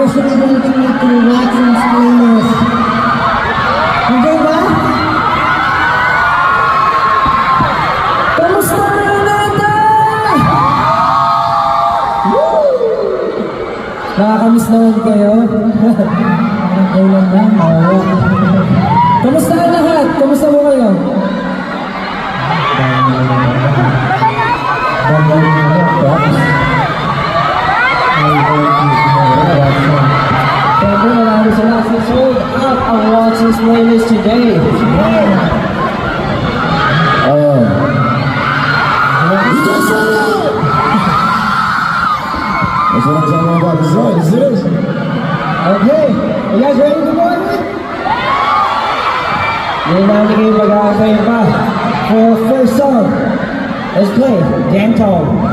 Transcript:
especially welcome you to Watson's playlist. Okay ba? Kamusta na natin? Nakakamiss naman kayo. Parang kailan lang. Kamusta ang lahat? Kamusta mo kayo? Thank you, maraming salamat. Sold out ang Watson's playlist today. Oh. Okay, you guys ready to go on it? Hindi namin kayo mag-aakay pa. For our first song, let's play Dantong.